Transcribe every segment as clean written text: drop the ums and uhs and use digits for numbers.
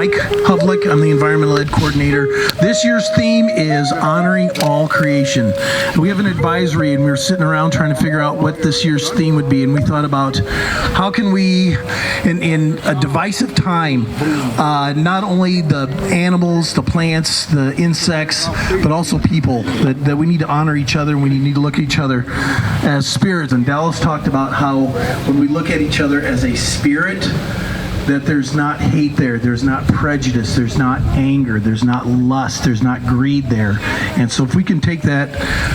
Mike Havlick. I'm the Environmental Ed Coordinator. This year's theme is honoring all creation. We have an advisory, and we were sitting around trying to figure out what this year's theme would be, and we thought about how can we, in a divisive time, not only the animals, the plants, the insects, but also people, that we need to honor each other, and we need to look at each other as spirits. And Dallas talked about how when we look at each other as a spirit, that there's not hate there's not prejudice, there's not anger, there's not lust, there's not greed there. And so if we can take that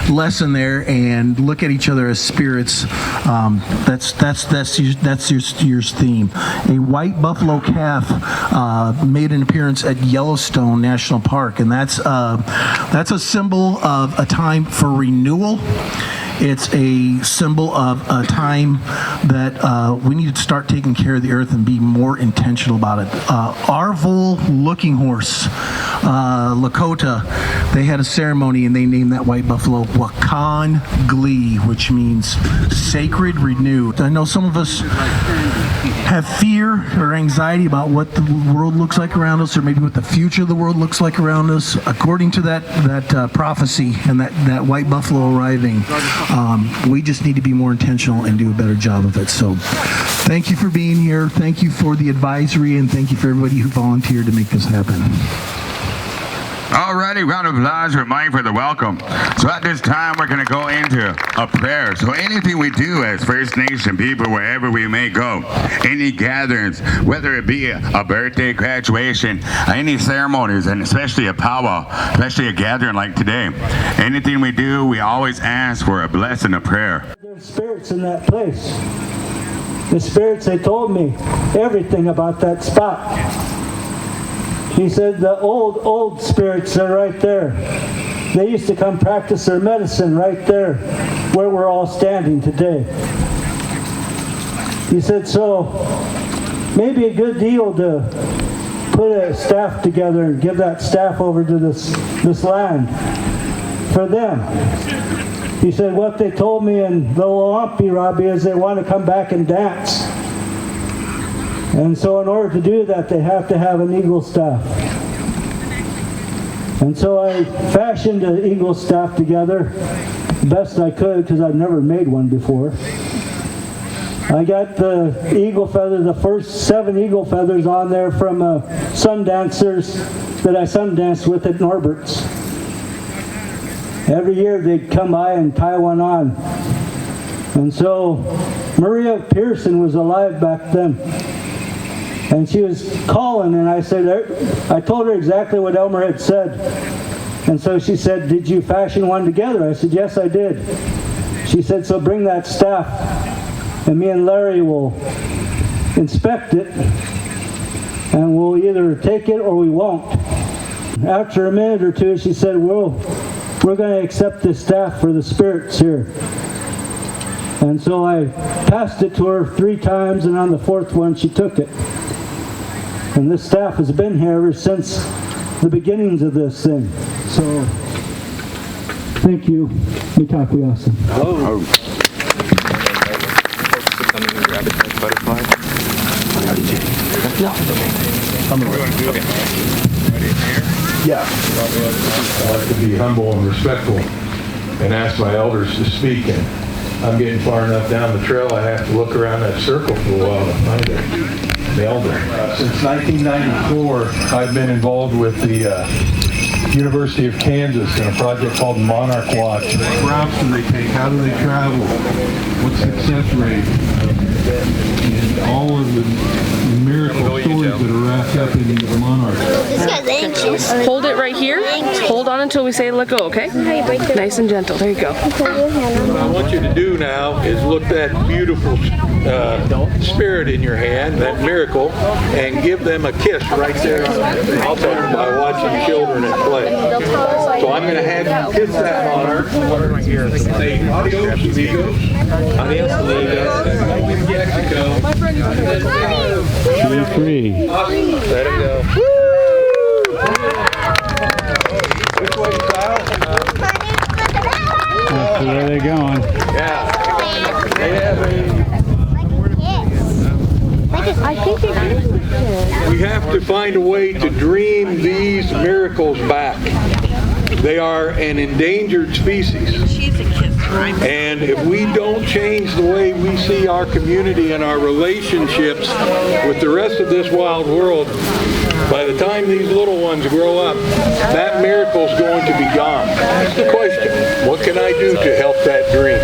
lesson there and look at each other as spirits, that's year's theme. A white buffalo calf made an appearance at Yellowstone National Park, and that's a symbol of a time for renewal. It's a symbol of a time that we need to start taking care of the earth and be more intentional about it. Arvol Looking Horse, Lakota, they had a ceremony and they named that white buffalo Wakan Glee, which means sacred renewed. I know some of us have fear or anxiety about what the world looks like around us, or maybe what the future of the world looks like around us. According to that prophecy and that white buffalo arriving, we just need to be more intentional and do a better job of it. So thank you for being here. Thank you for the advisory, and thank you for everybody who volunteered to make this happen. Alrighty, round of applause for Mike for the welcome. So at this time, we're going to go into a prayer. So anything we do as First Nation people, wherever we may go, any gatherings, whether it be a birthday, graduation, any ceremonies, and especially a powwow, especially a gathering like today, anything we do, we always ask for a blessing, a prayer. There's spirits in that place. The spirits, they told me everything about that spot. He said the old spirits are right there. They used to come practice their medicine right there where we're all standing today. He said, so maybe a good deal to put a staff together and give that staff over to this land for them. He said what they told me in the Luampi, Robbie, is they want to come back and dance. And so in order to do that, they have to have an eagle staff. And so I fashioned an eagle staff together the best I could, because I've never made one before. I got the eagle feather, the first 7 eagle feathers on there from sun dancers that I sun danced with at Norbert's. Every year they'd come by and tie one on. And so Maria Pearson was alive back then. And she was calling, and I told her exactly what Elmer had said. And so she said, did you fashion one together? I said, yes, I did. She said, so bring that staff, and me and Larry will inspect it, and we'll either take it or we won't. After a minute or two, she said, we're going to accept this staff for the spirits here. And so I passed it to her 3 times, and on the 4th one, she took it. And this staff has been here ever since the beginnings of this thing. So, thank you, Mitaku Awesome. Oh. Yeah. I have to be humble and respectful and ask my elders to speak. And I'm getting far enough down the trail, I have to look around that circle for a while to find it. The elder. Since 1994, I've been involved with the University of Kansas in a project called Monarch Watch. What routes do they take? How do they travel? What's success rate? And all of the miracle stories that are wrapped up in the Monarch. This guy's anxious. Hold it right here. Hold on until we say let go, okay? Nice and gentle. There you go. What I want you to do now is look that beautiful spirit in your hand, that miracle, and give them a kiss right there. I'll tell them by watching children at play. So I'm going to have you kiss that monarch. Say adios, amigos. Adios, amigos. Mexico. Be free. Let him go. Which way, Kyle? That's where they're going. Yeah. They have a... I think it is. We have to find a way to dream these miracles back. They are an endangered species. And if we don't change the way we see our community and our relationships with the rest of this wild world, by the time these little ones grow up, that miracle's going to be gone. That's the question. What can I do to help that dream?